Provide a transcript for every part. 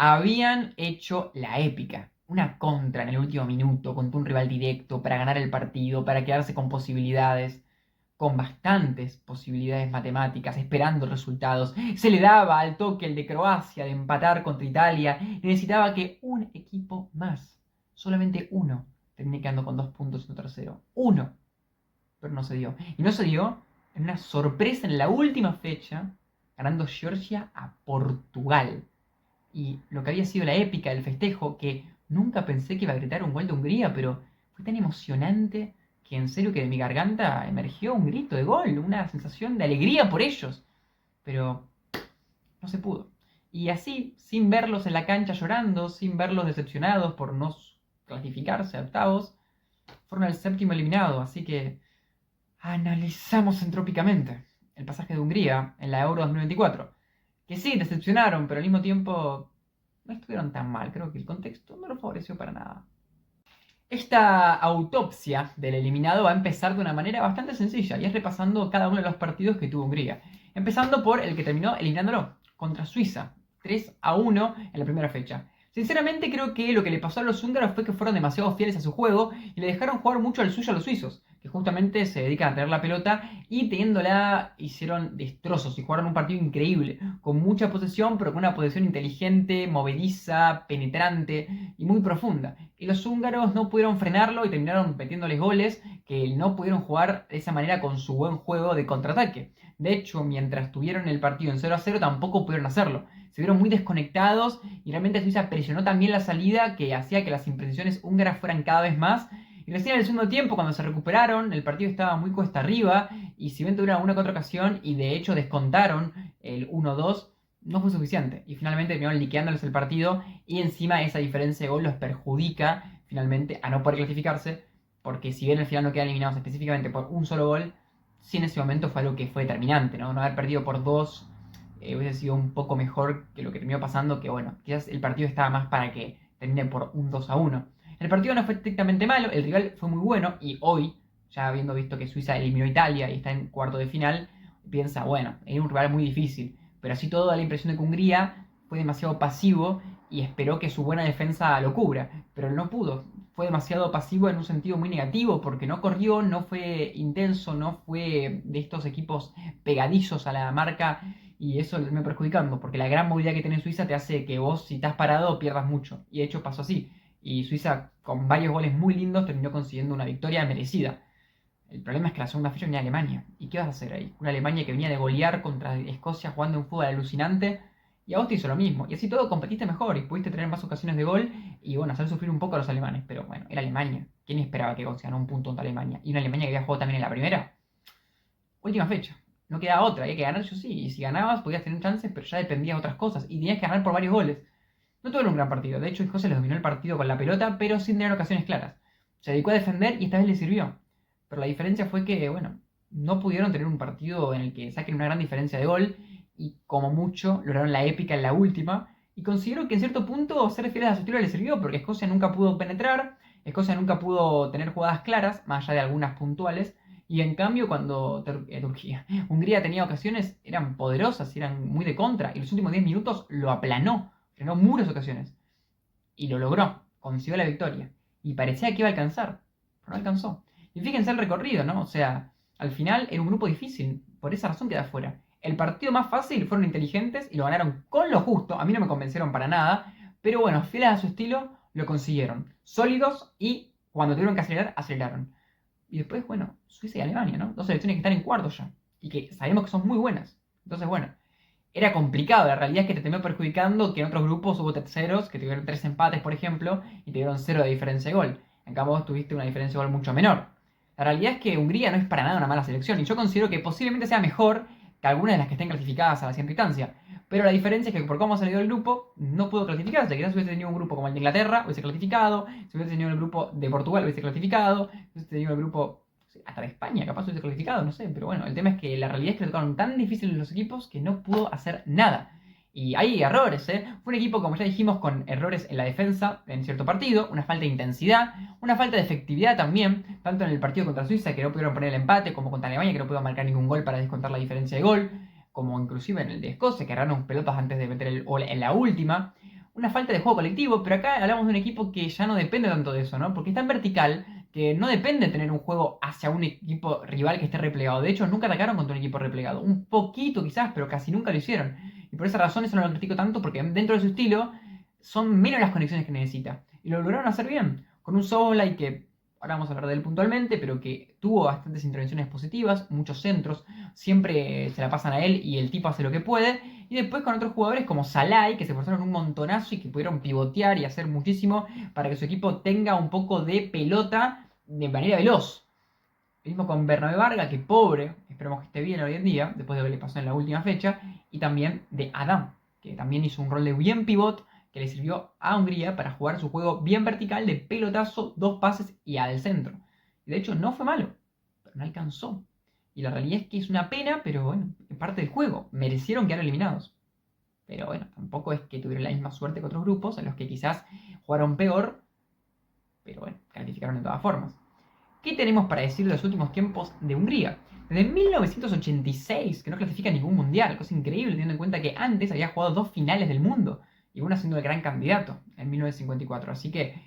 habían hecho la épica. Una contra en el último minuto contra un rival directo para ganar el partido, para quedarse con posibilidades, con bastantes posibilidades matemáticas, esperando resultados. Se le daba al toque el de Croacia de empatar contra Italia y necesitaba que un equipo más, solamente uno, termine quedando con 2 puntos en tercero. Uno. Pero no se dio. Y no se dio en una sorpresa en la última fecha, ganando Georgia a Portugal. Y lo que había sido la épica del festejo, que nunca pensé que iba a gritar un gol de Hungría, pero fue tan emocionante que en serio que de mi garganta emergió un grito de gol, una sensación de alegría por ellos. Pero no se pudo. Y así, sin verlos en la cancha llorando, sin verlos decepcionados por no clasificarse a octavos, fueron el séptimo eliminado. Así que analizamos entrópicamente el pasaje de Hungría en la Euro 2024. Que sí, decepcionaron, pero al mismo tiempo no estuvieron tan mal. Creo que el contexto no lo favoreció para nada. Esta autopsia del eliminado va a empezar de una manera bastante sencilla, y es repasando cada uno de los partidos que tuvo Hungría. Empezando por el que terminó eliminándolo, contra Suiza, 3-1 en la primera fecha. Sinceramente creo que lo que le pasó a los húngaros fue que fueron demasiado fieles a su juego y le dejaron jugar mucho al suyo a los suizos, que justamente se dedican a tener la pelota y teniéndola hicieron destrozos y jugaron un partido increíble, con mucha posesión pero con una posesión inteligente, movediza, penetrante y muy profunda. Y los húngaros no pudieron frenarlo y terminaron metiéndoles goles que no pudieron jugar de esa manera con su buen juego de contraataque. De hecho, mientras tuvieron el partido en 0-0 tampoco pudieron hacerlo. Se vieron muy desconectados y realmente Suiza presionó también la salida que hacía que las imprecisiones húngaras fueran cada vez más. Y recién en el segundo tiempo, cuando se recuperaron, el partido estaba muy cuesta arriba y si bien tuvieron una que otra ocasión y de hecho descontaron el 1-2, no fue suficiente. Y finalmente terminaron liqueándoles el partido y encima esa diferencia de gol los perjudica finalmente a no poder clasificarse, porque si bien al final no quedan eliminados específicamente por un solo gol, sí en ese momento fue algo que fue determinante, ¿no? No haber perdido por dos hubiese sido un poco mejor que lo que terminó pasando, que bueno, quizás el partido estaba más para que termine por un 2-1. El partido no fue estrictamente malo, el rival fue muy bueno y hoy, ya habiendo visto que Suiza eliminó a Italia y está en cuarto de final, piensa, bueno, era un rival muy difícil, pero así todo da la impresión de que Hungría fue demasiado pasivo y esperó que su buena defensa lo cubra, pero no pudo. Fue demasiado pasivo en un sentido muy negativo porque no corrió, no fue intenso, no fue de estos equipos pegadizos a la marca y eso le terminó perjudicando porque la gran movilidad que tiene Suiza te hace que vos si estás parado pierdas mucho y de hecho pasó así y Suiza con varios goles muy lindos terminó consiguiendo una victoria merecida. El problema es que la segunda fecha venía Alemania. ¿Y qué vas a hacer ahí? Una Alemania que venía de golear contra Escocia jugando un fútbol alucinante. Y a vos te hizo lo mismo. Y así todo competiste mejor y pudiste tener más ocasiones de gol y bueno, hacer sufrir un poco a los alemanes. Pero bueno, era Alemania. ¿Quién esperaba que ganara un punto contra Alemania? Y una Alemania que había jugado también en la primera. Última fecha. No quedaba otra. Había que ganar yo sí. Y si ganabas podías tener chances, pero ya dependía de otras cosas. Y tenías que ganar por varios goles. No tuvieron un gran partido. De hecho, Escocia les dominó el partido con la pelota, pero sin tener ocasiones claras. Se dedicó a defender y esta vez le sirvió. Pero la diferencia fue que, bueno, no pudieron tener un partido en el que saquen una gran diferencia de gol y como mucho lograron la épica en la última y consiguieron que en cierto punto ser fieles a su estilo les sirvió porque Escocia nunca pudo penetrar, Escocia nunca pudo tener jugadas claras, más allá de algunas puntuales, y en cambio cuando Hungría tenía ocasiones eran poderosas, eran muy de contra y los últimos 10 minutos lo aplanó, frenó muchas ocasiones y lo logró, consiguió la victoria y parecía que iba a alcanzar, pero no alcanzó. Y fíjense el recorrido, ¿no? O sea, al final era un grupo difícil, por esa razón queda fuera. El partido más fácil fueron inteligentes y lo ganaron con lo justo. A mí no me convencieron para nada, pero bueno, fieles a su estilo, lo consiguieron. Sólidos y cuando tuvieron que acelerar, aceleraron. Y después, bueno, Suiza y Alemania, ¿no? Dos selecciones que están en cuarto ya y que sabemos que son muy buenas. Entonces, bueno, era complicado. La realidad es que te terminó perjudicando que en otros grupos hubo terceros que tuvieron 3 empates, por ejemplo, y tuvieron 0 de diferencia de gol. En cambio, vos tuviste una diferencia de gol mucho menor. La realidad es que Hungría no es para nada una mala selección y yo considero que posiblemente sea mejor que algunas de las que estén clasificadas a la siguiente instancia. Pero la diferencia es que por cómo ha salido el grupo, no pudo clasificarse. Quizás si hubiese tenido un grupo como el de Inglaterra, hubiese clasificado. Si hubiese tenido el grupo de Portugal, hubiese clasificado. Si hubiese tenido el grupo hasta de España, capaz hubiese clasificado, no sé. Pero bueno, el tema es que la realidad es que le tocaron tan difíciles los equipos que no pudo hacer nada. Y hay errores, ¿eh? Fue un equipo, como ya dijimos, con errores en la defensa en cierto partido, una falta de intensidad, una falta de efectividad también, tanto en el partido contra Suiza, que no pudieron poner el empate, como contra Alemania, que no pudieron marcar ningún gol para descontar la diferencia de gol, como inclusive en el de Escocia, que erraron pelotas antes de meter el gol en la última. una falta de juego colectivo, pero acá hablamos de un equipo que ya no depende tanto de eso, ¿no? Porque está en vertical, que no depende de tener un juego hacia un equipo rival que esté replegado. De hecho, nunca atacaron contra un equipo replegado. Un poquito quizás, pero casi nunca lo hicieron. Y por esa razón eso no lo critico tanto, porque dentro de su estilo son menos las conexiones que necesita. Y lo lograron hacer bien. Con un Soulblade que, ahora vamos a hablar de él puntualmente, pero que tuvo bastantes intervenciones positivas, muchos centros, siempre se la pasan a él y el tipo hace lo que puede. Y después con otros jugadores como Salai, que se esforzaron un montonazo y que pudieron pivotear y hacer muchísimo para que su equipo tenga un poco de pelota de manera veloz. Lo mismo con Bernabé Varga, que pobre, esperemos que esté bien hoy en día, después de lo que le pasó en la última fecha. Y también de Adam, que también hizo un rol de bien pivot que le sirvió a Hungría para jugar su juego bien vertical de pelotazo, dos pases y al centro. Y de hecho no fue malo, pero no alcanzó. Y la realidad es que es una pena, pero bueno, es parte del juego. Merecieron quedar eliminados. Pero bueno, tampoco es que tuvieron la misma suerte que otros grupos, en los que quizás jugaron peor, pero bueno, calificaron de todas formas. ¿Qué tenemos para decir de los últimos tiempos de Hungría? Desde 1986, que no clasifica ningún mundial, cosa increíble teniendo en cuenta que antes había jugado dos finales del mundo, y una siendo el gran candidato en 1954. Así que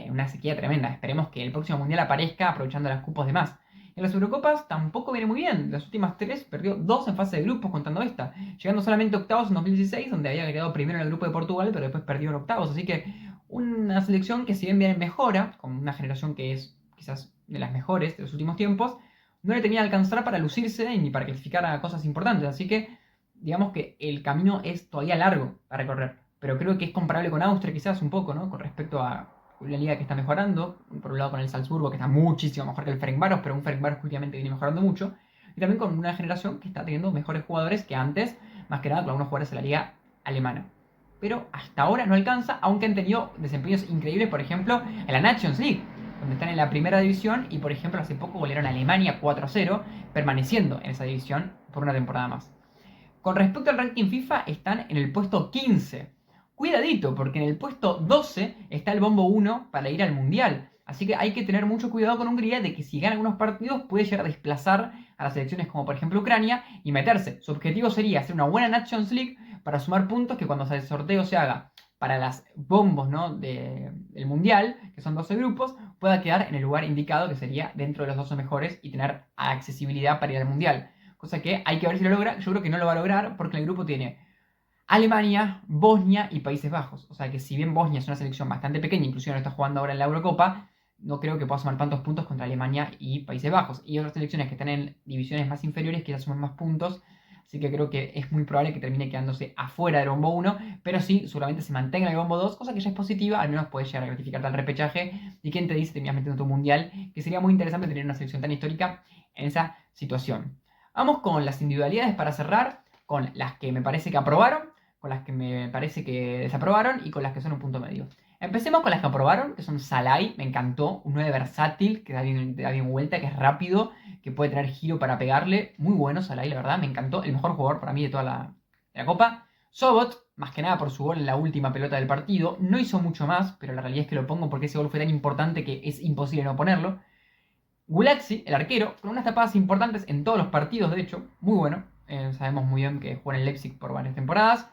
una sequía tremenda. Esperemos que el próximo mundial aparezca aprovechando las cupos de más. En las Eurocopas tampoco viene muy bien. Las últimas tres perdió dos en fase de grupos contando esta, llegando solamente a octavos en 2016, donde había quedado primero en el grupo de Portugal, pero después perdió en octavos. Así que una selección que si bien viene mejora, con una generación que es quizás de las mejores de los últimos tiempos, no le tenía que alcanzar para lucirse ni para clasificar a cosas importantes. Así que digamos que el camino es todavía largo para recorrer. Pero creo que es comparable con Austria quizás un poco, ¿no? Con respecto a una liga que está mejorando. Por un lado con el Salzburgo, que está muchísimo mejor que el Ferencváros, pero un Ferencváros que últimamente viene mejorando mucho. Y también con una generación que está teniendo mejores jugadores que antes, más que nada con algunos jugadores de la liga alemana. Pero hasta ahora no alcanza, aunque han tenido desempeños increíbles, por ejemplo, en la Nations League, donde están en la primera división y, por ejemplo, hace poco golearon a Alemania 4-0, permaneciendo en esa división por una temporada más. Con respecto al ranking FIFA, están en el puesto 15. Cuidadito, porque en el puesto 12 está el bombo 1 para ir al Mundial. Así que hay que tener mucho cuidado con Hungría de que si gana algunos partidos puede llegar a desplazar a las selecciones como por ejemplo Ucrania y meterse. Su objetivo sería hacer una buena Nations League para sumar puntos que cuando el sorteo se haga para las bombos, ¿no? del Mundial, que son 12 grupos, pueda quedar en el lugar indicado, que sería dentro de los 12 mejores y tener accesibilidad para ir al Mundial. Cosa que hay que ver si lo logra. Yo creo que no lo va a lograr porque el grupo tiene Alemania, Bosnia y Países Bajos. O sea que si bien Bosnia es una selección bastante pequeña, inclusive no está jugando ahora en la Eurocopa, no creo que pueda sumar tantos puntos contra Alemania y Países Bajos. Y otras selecciones que están en divisiones más inferiores quizás sumen más puntos. Así que creo que es muy probable que termine quedándose afuera del bombo 1, pero sí, seguramente se mantenga en el bombo 2, cosa que ya es positiva, al menos puede llegar a gratificarte al repechaje. Y quién te dice terminas metiendo tu mundial, que sería muy interesante tener una selección tan histórica en esa situación. Vamos con las individualidades para cerrar, con las que me parece que aprobaron, con las que me parece que desaprobaron y con las que son un punto medio. Empecemos con las que aprobaron, que son Salai, me encantó, un 9 versátil, que da bien vuelta, que es rápido, que puede tener giro para pegarle. Muy bueno Salai, la verdad, me encantó, el mejor jugador para mí de toda la Copa. Sobot, más que nada por su gol en la última pelota del partido, no hizo mucho más, pero la realidad es que lo pongo porque ese gol fue tan importante que es imposible no ponerlo. Gulaxi, el arquero, con unas tapadas importantes en todos los partidos, de hecho, muy bueno. Sabemos muy bien que juega en el Leipzig por varias temporadas.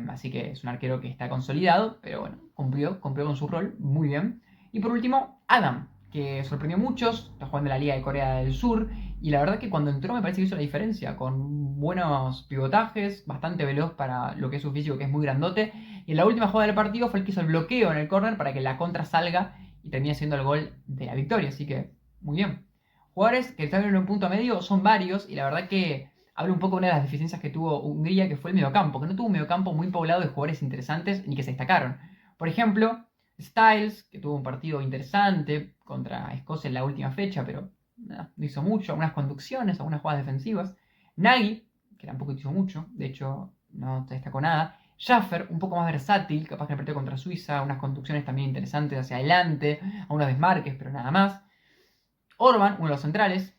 Así que es un arquero que está consolidado, pero bueno, cumplió con su rol muy bien. Y por último, Adam, que sorprendió a muchos, está jugando en la Liga de Corea del Sur. Y la verdad que cuando entró me parece que hizo la diferencia, con buenos pivotajes, bastante veloz para lo que es su físico, que es muy grandote. Y en la última jugada del partido fue el que hizo el bloqueo en el córner para que la contra salga y termine siendo el gol de la victoria. Así que muy bien. Jugadores que están en un punto medio son varios y la verdad que hablo un poco de una de las deficiencias que tuvo Hungría, que fue el mediocampo, que no tuvo un mediocampo muy poblado de jugadores interesantes ni que se destacaron. Por ejemplo, Styles, que tuvo un partido interesante contra Escocia en la última fecha, pero no hizo mucho, algunas conducciones, algunas jugadas defensivas. Nagy, que tampoco hizo mucho, de hecho no se destacó nada. Schaffer, un poco más versátil, capaz que el partido contra Suiza, unas conducciones también interesantes hacia adelante, a unos desmarques, pero nada más. Orban, uno de los centrales,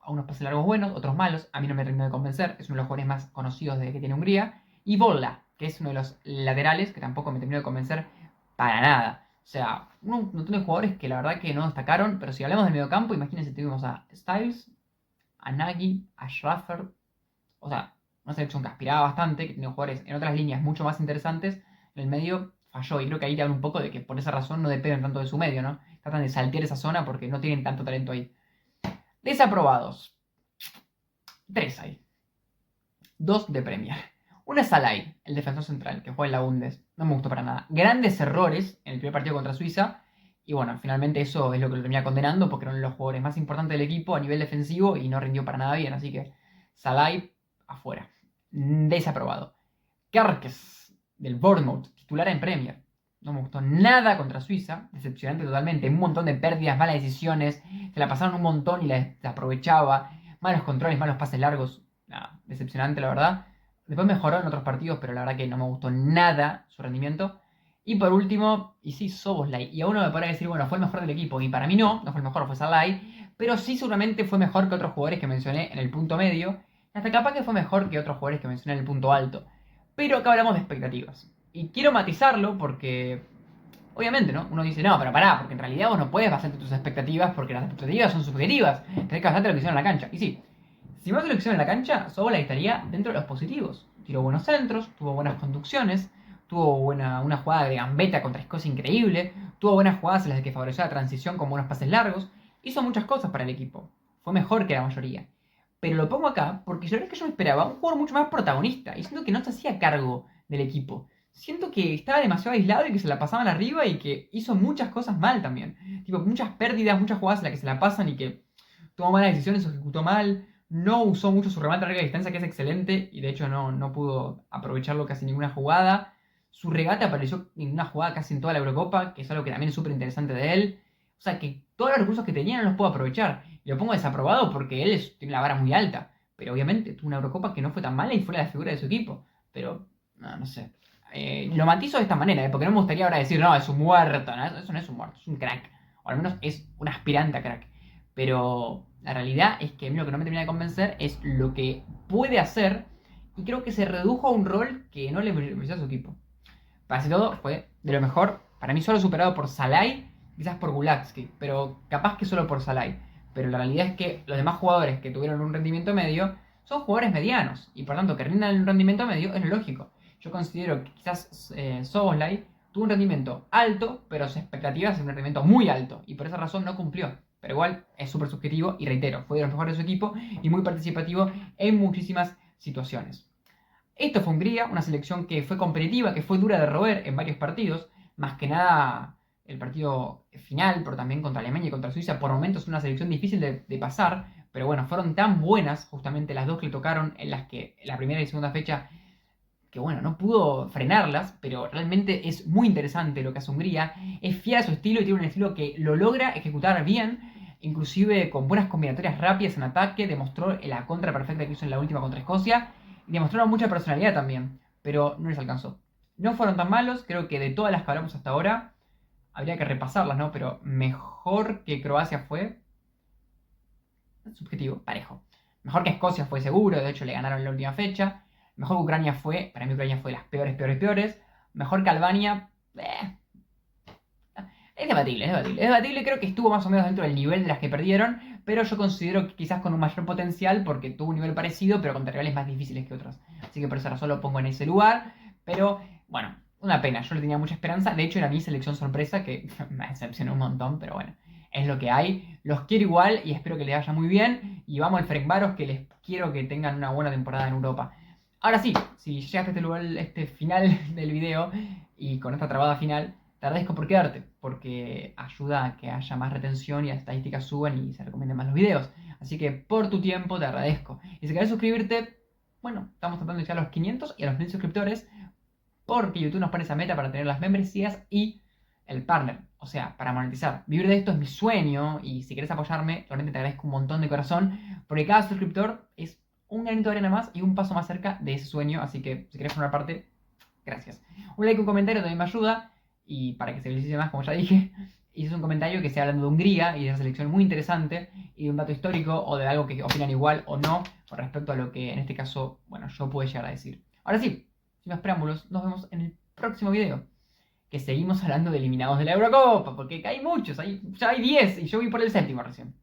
a unos pases largos buenos, otros malos, a mí no me terminó de convencer, es uno de los jugadores más conocidos de que tiene Hungría. Y Bolla, que es uno de los laterales, que tampoco me terminó de convencer para nada. O sea, un montón de jugadores que la verdad que no destacaron, pero si hablamos del mediocampo, imagínense, tuvimos a Styles, a Nagy, a Schaffer, o sea, una selección que aspiraba bastante, que tenía jugadores en otras líneas mucho más interesantes, En el medio falló y creo que ahí te habla un poco de que por esa razón no dependen tanto de su medio, ¿no? Tratan de saltear esa zona porque no tienen tanto talento ahí. Desaprobados. 3 hay. 2 de Premier. Una es Salai, el defensor central, que juega en la Bundes. No me gustó para nada. Grandes errores en el primer partido contra Suiza. Y bueno, finalmente eso es lo que lo termina condenando porque era uno de los jugadores más importantes del equipo a nivel defensivo y no rindió para nada bien. Así que Salai, afuera. Desaprobado. Kerkez, del Bournemouth, titular en Premier. No me gustó nada contra Suiza. Decepcionante totalmente. Un montón de pérdidas, malas decisiones. Se la pasaron un montón y la aprovechaba. Malos controles, malos pases largos. Nada, decepcionante la verdad. Después mejoró en otros partidos, pero la verdad que no me gustó nada su rendimiento. Y por último, y sí, Szoboszlai. Y a uno me podrá decir, bueno, fue el mejor del equipo. Y para mí no fue el mejor, fue Szoboszlai. Pero sí seguramente fue mejor que otros jugadores que mencioné en el punto medio. Hasta capaz que fue mejor que otros jugadores que mencioné en el punto alto. Pero acá hablamos de expectativas. Y quiero matizarlo porque, obviamente, ¿no? Uno dice, no, pero pará, porque en realidad vos no puedes basarte tus expectativas porque las expectativas son subjetivas. Tenés que basarte en lo que hicieron en la cancha. Y sí, si más de lo que hicieron en la cancha, Szoboszlai estaría dentro de los positivos. Tiró buenos centros, tuvo buenas conducciones, tuvo una jugada de gambeta contra Escocia increíble, tuvo buenas jugadas en las que favoreció la transición con buenos pases largos, hizo muchas cosas para el equipo. Fue mejor que la mayoría. Pero lo pongo acá porque la verdad es que yo me esperaba un jugador mucho más protagonista y siento que no se hacía cargo del equipo. Siento que estaba demasiado aislado y que se la pasaban arriba y que hizo muchas cosas mal también. Tipo, muchas pérdidas, muchas jugadas en las que se la pasan y que tomó malas decisiones o ejecutó mal. No usó mucho su remate a larga distancia, que es excelente, y de hecho no pudo aprovecharlo casi ninguna jugada. Su regate apareció en una jugada casi en toda la Eurocopa, que es algo que también es súper interesante de él. O sea que todos los recursos que tenía no los pudo aprovechar. Y lo pongo desaprobado porque él tiene la vara muy alta. Pero obviamente tuvo una Eurocopa que no fue tan mala y fue la figura de su equipo. Pero, no sé. Lo matizo de esta manera, porque no me gustaría ahora decir, no, es un muerto. No, eso no es un muerto, es un crack. O al menos es un aspirante a crack. Pero la realidad es que a mí lo que no me termina de convencer es lo que puede hacer. Y creo que se redujo a un rol que no le benefició a su equipo. Para así todo, fue de lo mejor. Para mí solo superado por Salai, quizás por Gulacsi, pero capaz que solo por Salai. Pero la realidad es que los demás jugadores que tuvieron un rendimiento medio son jugadores medianos. Y por tanto, que rindan en un rendimiento medio es lo lógico. Yo considero que quizás Szoboszlai tuvo un rendimiento alto, pero sus expectativas es un rendimiento muy alto. Y por esa razón no cumplió. Pero igual es súper subjetivo y reitero, fue de los mejores de su equipo y muy participativo en muchísimas situaciones. Esto fue Hungría, una selección que fue competitiva, que fue dura de roer en varios partidos, más que nada el partido final, pero también contra Alemania y contra Suiza, por momentos una selección difícil de pasar, pero bueno, fueron tan buenas justamente las dos que le tocaron en las que la primera y segunda fecha, que bueno, no pudo frenarlas, pero realmente es muy interesante lo que hace Hungría, es fiel a su estilo y tiene un estilo que lo logra ejecutar bien, inclusive con buenas combinatorias rápidas en ataque, demostró la contra perfecta que hizo en la última contra Escocia, y demostraron mucha personalidad también, pero no les alcanzó. No fueron tan malos, creo que de todas las que hablamos hasta ahora, habría que repasarlas, ¿no? Pero mejor que Croacia fue, subjetivo, parejo. Mejor que Escocia fue seguro, de hecho le ganaron en la última fecha. Mejor que Ucrania fue, para mí Ucrania fue de las peores, peores, peores. Mejor que Albania, es debatible, es debatible. Es debatible, creo que estuvo más o menos dentro del nivel de las que perdieron, pero yo considero que quizás con un mayor potencial porque tuvo un nivel parecido, pero contra rivales más difíciles que otros. Así que por esa razón lo pongo en ese lugar. Pero bueno, una pena, yo le tenía mucha esperanza. De hecho, era mi selección sorpresa, que me decepcionó un montón, pero bueno, es lo que hay. Los quiero igual y espero que les vaya muy bien. Y vamos al Ferencváros, que les quiero que tengan una buena temporada en Europa. Ahora sí, si llegaste a este lugar, este final del video y con esta trabada final, te agradezco por quedarte, porque ayuda a que haya más retención y las estadísticas suban y se recomienden más los videos. Así que por tu tiempo te agradezco. Y si querés suscribirte, bueno, estamos tratando de llegar a los 500 y a los 1000 suscriptores, porque YouTube nos pone esa meta para tener las membresías y el partner. O sea, para monetizar. Vivir de esto es mi sueño y si querés apoyarme, realmente te agradezco un montón de corazón, porque cada suscriptor es un granito de arena más y un paso más cerca de ese sueño. Así que si querés formar parte, gracias. Un like, un comentario también me ayuda. Y para que se beneficie más, como ya dije, hice un comentario que sea hablando de Hungría y de esa selección muy interesante y de un dato histórico o de algo que opinan igual o no con respecto a lo que en este caso, bueno, yo puedo llegar a decir. Ahora sí, sin más preámbulos, nos vemos en el próximo video. Que seguimos hablando de eliminados de la Eurocopa, porque hay muchos, ya hay 10 y yo voy por el séptimo recién.